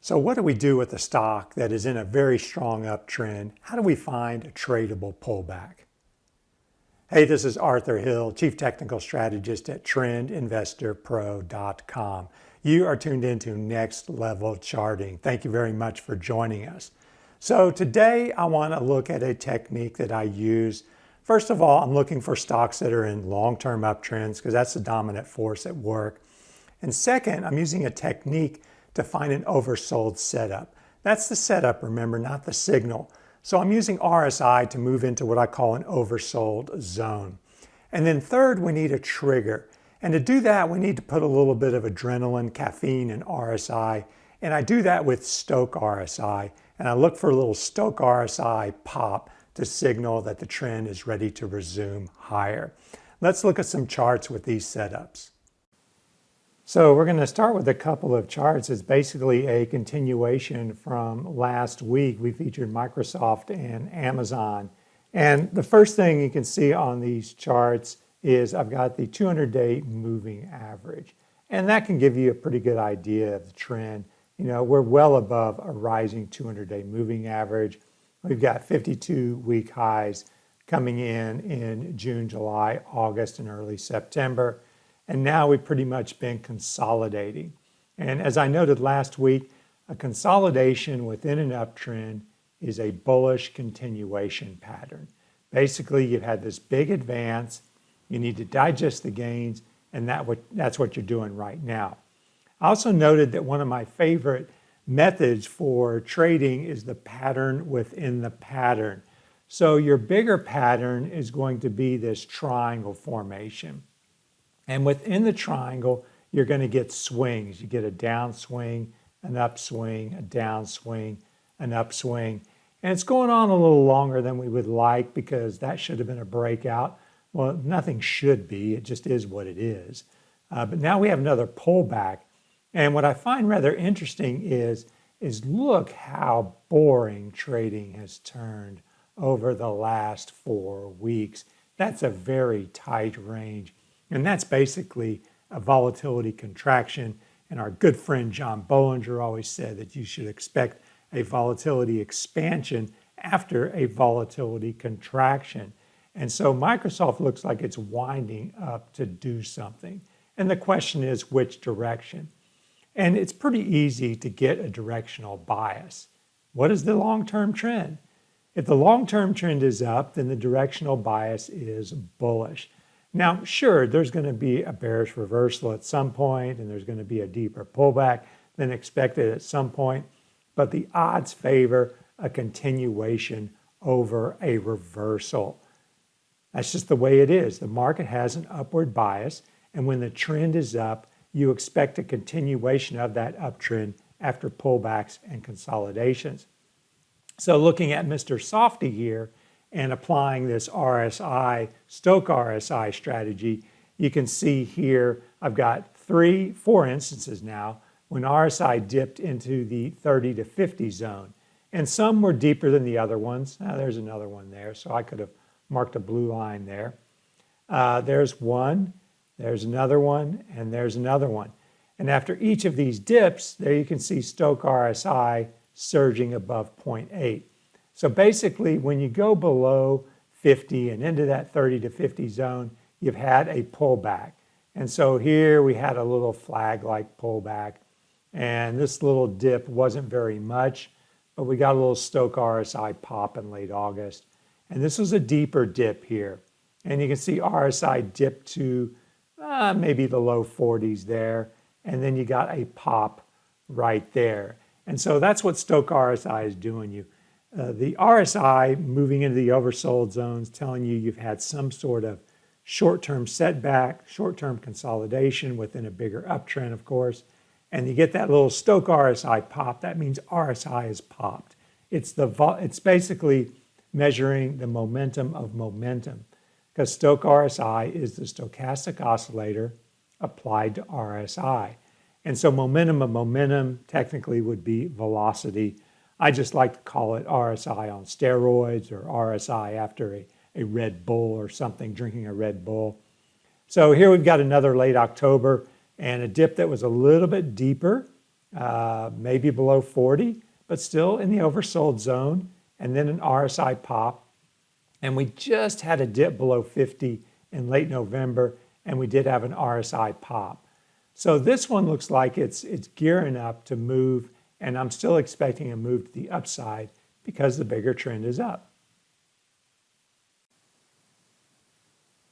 So what do we do with a stock that is in a very strong uptrend? How do we find a tradable pullback? Hey, this is Arthur Hill, Chief Technical Strategist at TrendInvestorPro.com. You are tuned into Next Level Charting. Thank you very much for joining us. So today I want to look at a technique that I use. First of all, I'm looking for stocks that are in long-term uptrends because that's the dominant force at work. And second, I'm using a technique to find an oversold setup. That's the setup, remember, not the signal. So I'm using RSI to move into what I call an oversold zone. And then third, we need a trigger. And to do that, we need to put a little bit of adrenaline, caffeine in RSI. And I do that with Stoch RSI. And I look for a little Stoch RSI pop to signal that the trend is ready to resume higher. Let's look at some charts with these setups. So we're going to start with a couple of charts. It's basically a continuation from last week. We featured Microsoft and Amazon. And the first thing you can see on these charts is I've got the 200-day moving average. And that can give you a pretty good idea of the trend. You know, we're well above a rising 200-day moving average. We've got 52-week highs coming in June, July, August, and early September. And now we've pretty much been consolidating. And as I noted last week, a consolidation within an uptrend is a bullish continuation pattern. Basically, you've had this big advance, you need to digest the gains, and that's what you're doing right now. I also noted that one of my favorite methods for trading is the pattern within the pattern. So your bigger pattern is going to be this triangle formation. And within the triangle, you're going to get swings. You get a downswing, an upswing, a downswing, an upswing. And it's going on a little longer than we would like because that should have been a breakout. Well, nothing should be. It just is what it is. But now we have another pullback. And what I find rather interesting is look how boring trading has turned over the last 4 weeks. That's a very tight range. And that's basically a volatility contraction. And our good friend John Bollinger always said that you should expect a volatility expansion after a volatility contraction. And so Microsoft looks like it's winding up to do something. And the question is which direction? And it's pretty easy to get a directional bias. What is the long-term trend? If the long-term trend is up, then the directional bias is bullish. Now, sure, there's going to be a bearish reversal at some point, and there's going to be a deeper pullback than expected at some point, but the odds favor a continuation over a reversal. That's just the way it is. The market has an upward bias, and when the trend is up, you expect a continuation of that uptrend after pullbacks and consolidations. So looking at Mr. Softy here, and applying this RSI, Stoch RSI strategy, you can see here I've got 4 instances now when RSI dipped into the 30 to 50 zone. And some were deeper than the other ones. There's another one there, so I could have marked a blue line there. There's one, there's another one, and there's another one. And after each of these dips, there you can see Stoch RSI surging above 0.8. So basically, when you go below 50 and into that 30 to 50 zone, you've had a pullback. And so here we had a little flag-like pullback. And this little dip wasn't very much, but we got a little Stoch RSI pop in late August. And this was a deeper dip here. And you can see RSI dip to maybe the low 40s there. And then you got a pop right there. And so that's what Stoch RSI is doing you. The RSI moving into the oversold zones telling you you've had some sort of short-term setback, short-term consolidation within a bigger uptrend, of course. And you get that little Stoch RSI pop. That means RSI is popped. It's basically measuring the momentum of momentum because Stoch RSI is the stochastic oscillator applied to RSI. And so momentum of momentum technically would be velocity. I just like to call it RSI on steroids or RSI after a Red Bull or something, drinking a Red Bull. So here we've got another late October and a dip that was a little bit deeper maybe below 40, but still in the oversold zone, and then an RSI pop. And we just had a dip below 50 in late November, and we did have an RSI pop. So this one looks like it's gearing up to move, and I'm still expecting a move to the upside because the bigger trend is up.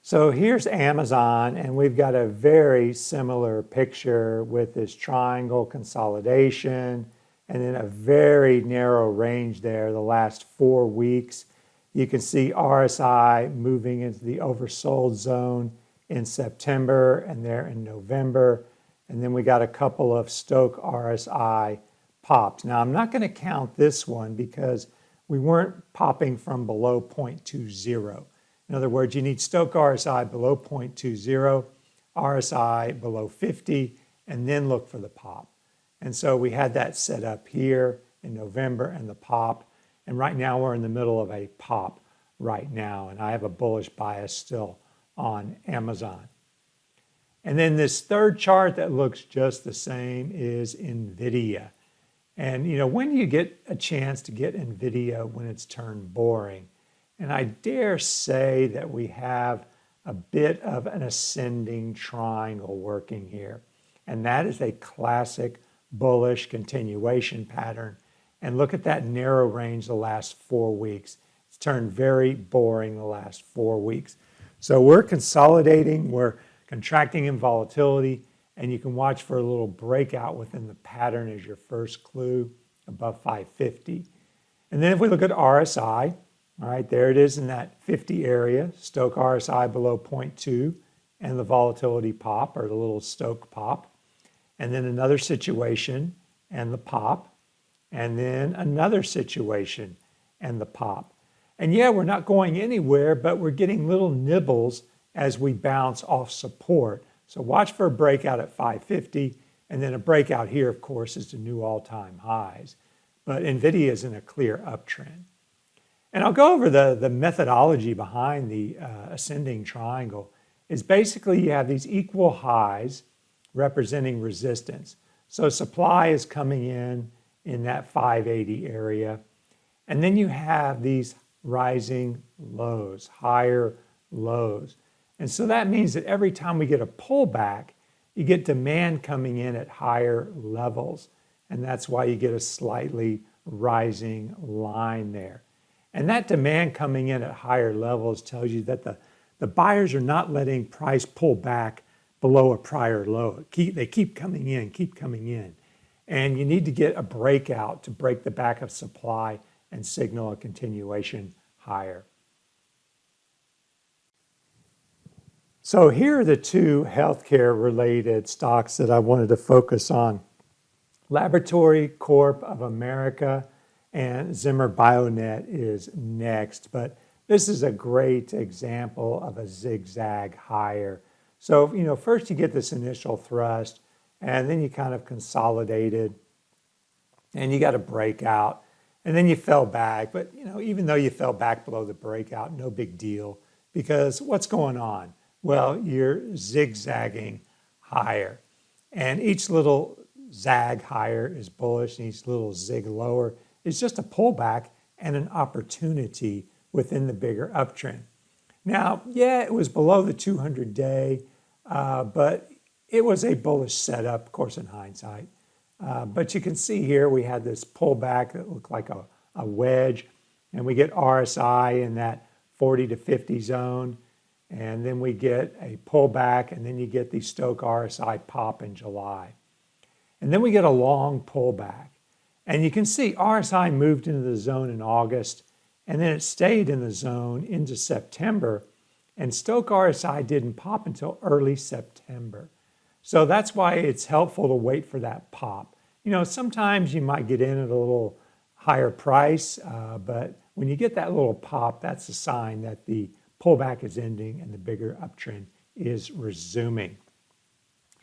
So here's Amazon, and we've got a very similar picture with this triangle consolidation and then a very narrow range there the last 4 weeks. You can see RSI moving into the oversold zone in September and there in November. And then we got a couple of Stoch RSI pops. Now, I'm not going to count this one because we weren't popping from below 0.20. In other words, you need Stoch RSI below 0.20, RSI below 50, and then look for the pop. And so we had that set up here in November and the pop. And right now we're in the middle of a pop right now. And I have a bullish bias still on Amazon. And then this third chart that looks just the same is Nvidia. And you know, when do you get a chance to get Nvidia when it's turned boring? And I dare say that we have a bit of an ascending triangle working here. And that is a classic bullish continuation pattern. And look at that narrow range the last 4 weeks. It's turned very boring the last 4 weeks. So we're consolidating, we're contracting in volatility, and you can watch for a little breakout within the pattern as your first clue above 550. And then if we look at RSI, all right, there it is in that 50 area, Stoch RSI below 0.2, and the volatility pop, or the little Stoch pop. And then another situation, and the pop. And then another situation, and the pop. And yeah, we're not going anywhere, but we're getting little nibbles as we bounce off support. So watch for a breakout at 550, and then a breakout here, of course, is the new all-time highs. But Nvidia is in a clear uptrend. And I'll go over the methodology behind the ascending triangle. Is basically you have these equal highs representing resistance. So supply is coming in that 580 area. And then you have these rising lows, higher lows. And so that means that every time we get a pullback, you get demand coming in at higher levels. And that's why you get a slightly rising line there. And that demand coming in at higher levels tells you that the buyers are not letting price pull back below a prior low. They keep coming in. And you need to get a breakout to break the back of supply and signal a continuation higher. So here are the two healthcare-related stocks that I wanted to focus on. Laboratory Corp of America and Zimmer Biomet is next, but this is a great example of a zigzag higher. So, you know, first you get this initial thrust, and then you kind of consolidated, and you got a breakout, and then you fell back. But, you know, even though you fell back below the breakout, no big deal, because what's going on? Well, you're zigzagging higher, and each little zag higher is bullish, and each little zig lower is just a pullback and an opportunity within the bigger uptrend. Now, yeah, it was below the 200-day, but it was a bullish setup, of course, in hindsight. But you can see here we had this pullback that looked like a wedge, and we get RSI in that 40 to 50 zone, and then we get a pullback, and then you get the Stoch RSI pop in July. And then we get a long pullback. And you can see RSI moved into the zone in August, and then it stayed in the zone into September, and Stoch RSI didn't pop until early September. So that's why it's helpful to wait for that pop. You know, sometimes you might get in at a little higher price, but when you get that little pop, that's a sign that the pullback is ending and the bigger uptrend is resuming.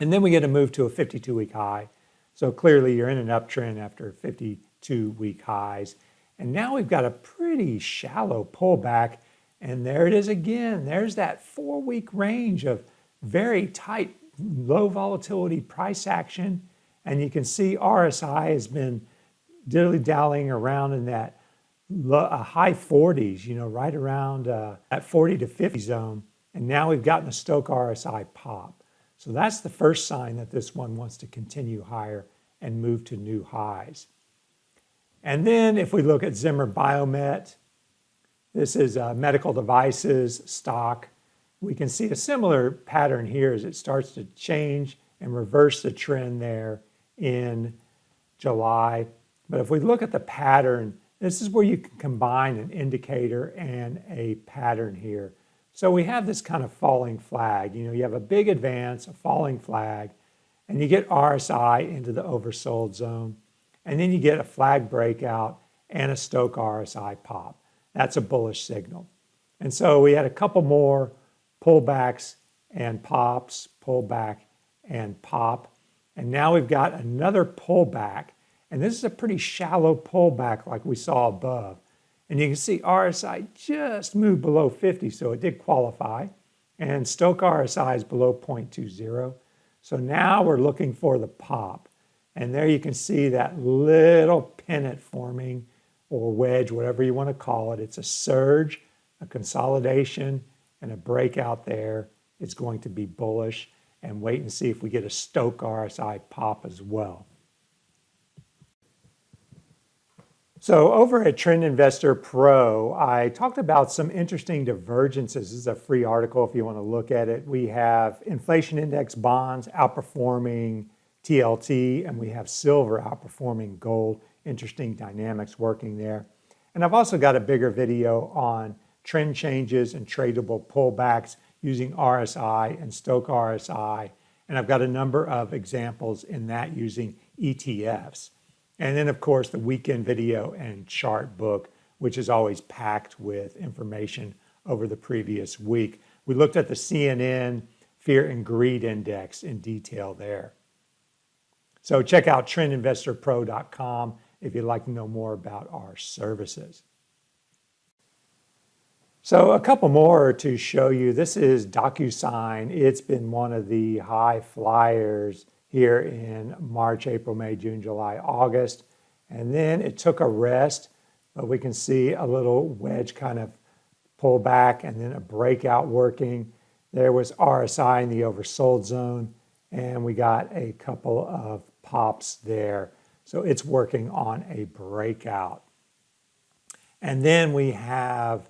And then we get a move to a 52-week high. So clearly you're in an uptrend after 52-week highs. And now we've got a pretty shallow pullback. And there it is again. There's that 4-week range of very tight, low volatility price action. And you can see RSI has been dilly-dallying around in that high 40s, right around that 40 to 50 zone. And now we've gotten a Stochc RSI pop. So that's the first sign that this one wants to continue higher and move to new highs. And then if we look at Zimmer Biomet, this is medical devices stock. We can see a similar pattern here as it starts to change and reverse the trend there in July. But if we look at the pattern, this is where you can combine an indicator and a pattern here. So we have this kind of falling flag. You have a big advance, a falling flag, and you get RSI into the oversold zone. And then you get a flag breakout and a Stochc RSI pop. That's a bullish signal. And so we had a couple more pullbacks and pops, pullback and pop. And now we've got another pullback. And this is a pretty shallow pullback like we saw above. And you can see RSI just moved below 50, so it did qualify. And Stochc RSI is below 0.20. So now we're looking for the pop. And there you can see that little pennant forming, or wedge, whatever you want to call it. It's a surge, a consolidation, and a breakout there. It's going to be bullish. And wait and see if we get a Stochc RSI pop as well. So over at Trend Investor Pro, I talked about some interesting divergences. This is a free article if you want to look at it. We have inflation index bonds outperforming TLT, and we have silver outperforming gold. Interesting dynamics working there. And I've also got a bigger video on trend changes and tradable pullbacks using RSI and Stochc RSI. And I've got a number of examples in that using ETFs. And then, of course, the weekend video and chart book, which is always packed with information over the previous week. We looked at the CNN Fear and Greed Index in detail there. So check out trendinvestorpro.com if you'd like to know more about our services. So a couple more to show you. This is Docusign. It's been one of the high flyers here in March, April, May, June, July, August. And then it took a rest, but we can see a little wedge kind of pull back and then a breakout working. There was RSI in the oversold zone, and we got a couple of pops there. So it's working on a breakout. And then we have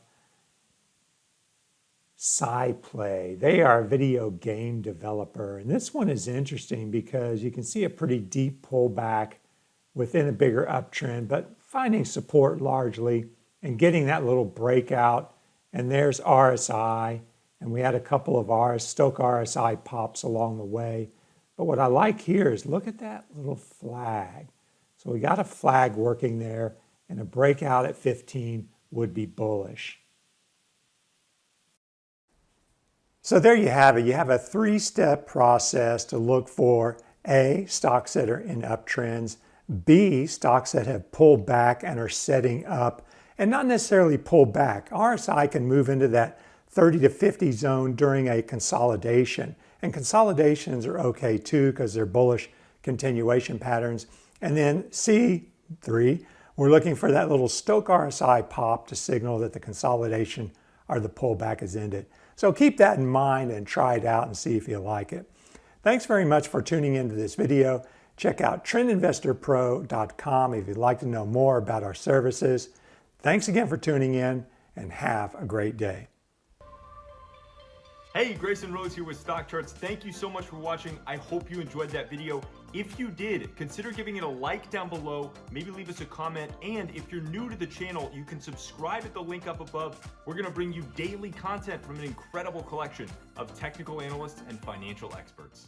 SciPlay. They are a video game developer. And this one is interesting because you can see a pretty deep pullback within a bigger uptrend, but finding support largely and getting that little breakout. And there's RSI. And we had a couple of Stochc RSI pops along the way. But what I like here is look at that little flag. So we got a flag working there, and a breakout at 15 would be bullish. So there you have it. You have a three-step process to look for A, stocks that are in uptrends, B, stocks that have pulled back and are setting up, and not necessarily pull back. RSI can move into that 30 to 50 zone during a consolidation. And consolidations are okay too because they're bullish continuation patterns. And then C3, we're looking for that little Stochc RSI pop to signal that the consolidation or the pullback is ended. So keep that in mind and try it out and see if you like it. Thanks very much for tuning into this video. Check out trendinvestorpro.com if you'd like to know more about our services. Thanks again for tuning in and have a great day. Hey, Grayson Rose here with StockCharts. Thank you so much for watching. I hope you enjoyed that video. If you did, consider giving it a like down below, maybe leave us a comment, and if you're new to the channel, you can subscribe at the link up above. We're gonna bring you daily content from an incredible collection of technical analysts and financial experts.